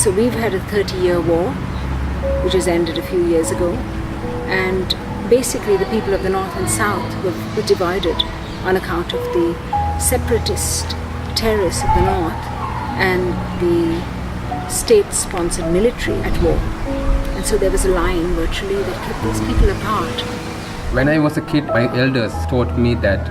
So we've had a 30-year war, which has ended a few years ago, and basically the people of the North and South were divided on account of the separatist terrorists of the North and the state-sponsored military at war. And so there was a line virtually that kept these people apart. When I was a kid, my elders taught me that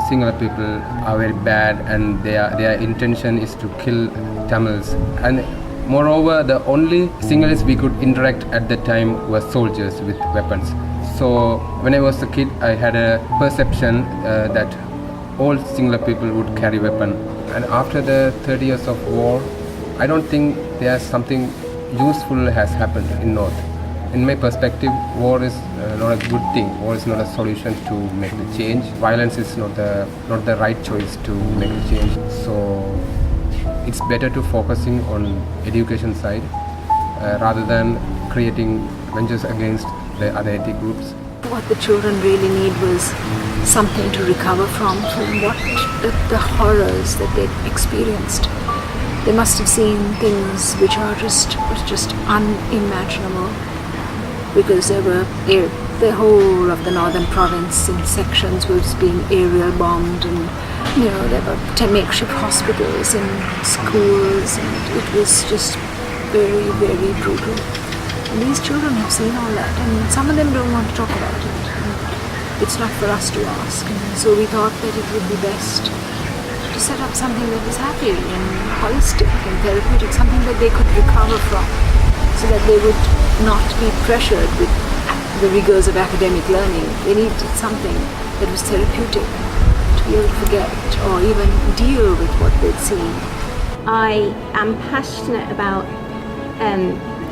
Sinhala people are very bad and their intention is to kill Tamils. And moreover, the only Sinhalese we could interact at that time were soldiers with weapons. So when I was a kid, I had a perception that all Sinhala people would carry weapon. And after the 30 years of war, I don't think there's something useful has happened in North. In my perspective, war is not a good thing. War is not a solution to make the change. Violence is not the right choice to make the change. So it's better to focusing on education side rather than creating ventures against the other ethnic groups. What the children really need was something to recover from what the horrors that they'd experienced. They must have seen things which are just unimaginable, because the whole of the northern province in sections was being aerial bombed, and there were makeshift hospitals and schools, and it was just very, very brutal. And these children have seen all that, and some of them don't want to talk about it. And it's not for us to ask. And so we thought that it would be best to set up something that was happy and holistic and therapeutic, something that they could recover from, so that they would not be pressured with the rigors of academic learning. They needed something that was therapeutic to be able to forget or even deal with what they'd seen. I am passionate about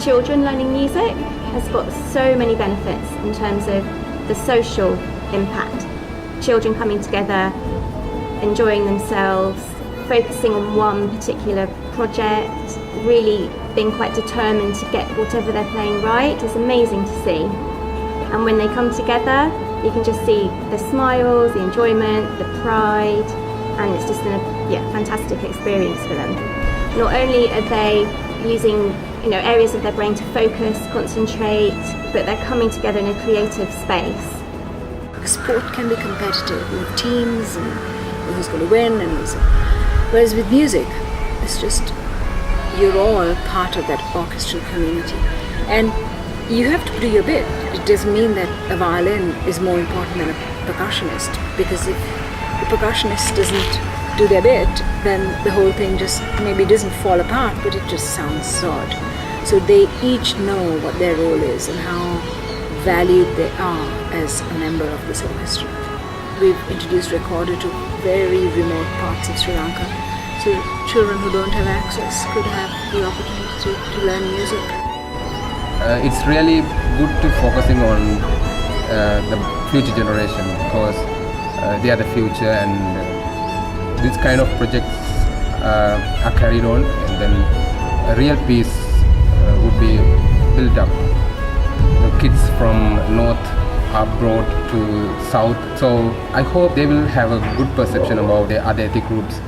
children learning music. Has got so many benefits in terms of the social impact. Children coming together, enjoying themselves, focusing on one particular project, really being quite determined to get whatever they're playing right. It's amazing to see. And when they come together, you can just see the smiles, the enjoyment, the pride, and it's just a fantastic experience for them. Not only are they using areas of their brain to focus, concentrate, but they're coming together in a creative space. Sport can be competitive with teams and who's going to win, whereas with music, it's just you're all part of that orchestral community, and you have to do your bit. It doesn't mean that a violin is more important than a percussionist, because if the percussionist doesn't do their bit, then the whole thing just maybe doesn't fall apart, but it just sounds odd. So they each know what their role is and how valued they are as a member of this orchestra. We've introduced recorder to very remote parts of Sri Lanka, so children who don't have access could have the opportunity to learn music. It's really good to focusing on the future generation, because they are the future, and this kind of projects are carried on, and then a real peace would be built up. The kids from North are brought to South, so I hope they will have a good perception about the other ethnic groups.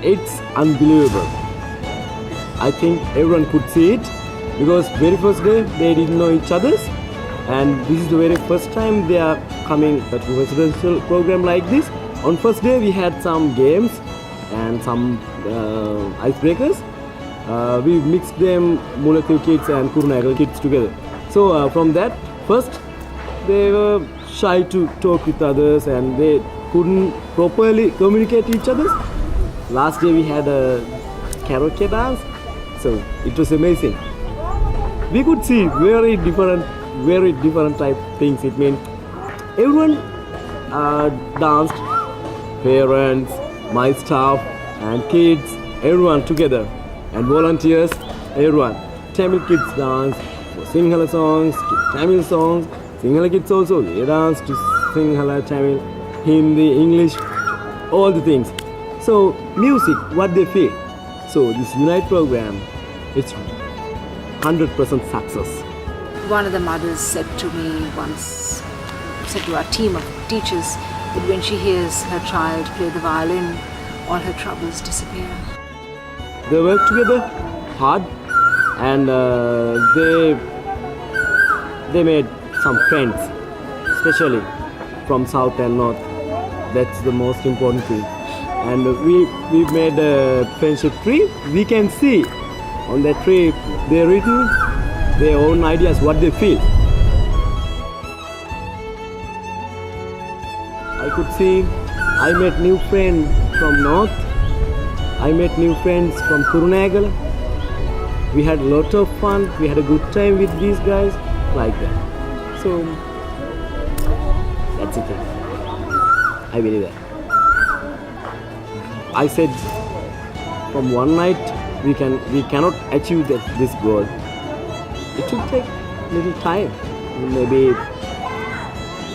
It's unbelievable. I think everyone could see it, because very first day they didn't know each other, and this is the very first time they are coming to a residential program like this. On first day we had some games and some icebreakers. We mixed them Mulatu kids and Kurunagal kids together. So from that, first they were shy to talk with others and they couldn't properly communicate each other. Last day we had a karaoke dance, so it was amazing. We could see very different type things. It means everyone danced, parents, my staff and kids, everyone together, and volunteers, everyone. Tamil kids dance Sinhala songs, Tamil songs. Sinhala kids also, they dance to Sinhala, Tamil, Hindi, English, all the things. So music, what they feel. So this Unite program, it's 100% success. One of the mothers said to me once, said to our team of teachers, that when she hears her child play the violin, all her troubles disappear. They work together hard, and they made some friends, especially from south and north. That's the most important thing. And we made a friendship tree. We can see on that tree they're written their own ideas, what they feel. I could see I met new friends from north. I met new friends from Kurunegala. We had a lot of fun. We had a good time with these guys, like that. So that's it. I believe that. I said from one night we cannot achieve this goal. It should take little time, maybe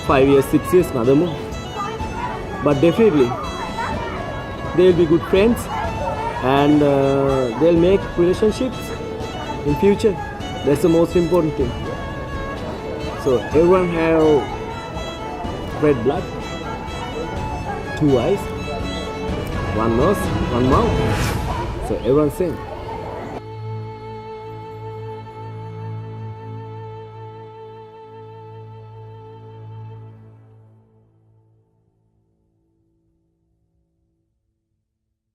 5 years, 6 years, another more. But definitely they'll be good friends, and they'll make relationships in future. That's the most important thing. So everyone have red blood, 2 eyes, 1 nose, 1 mouth. So everyone same.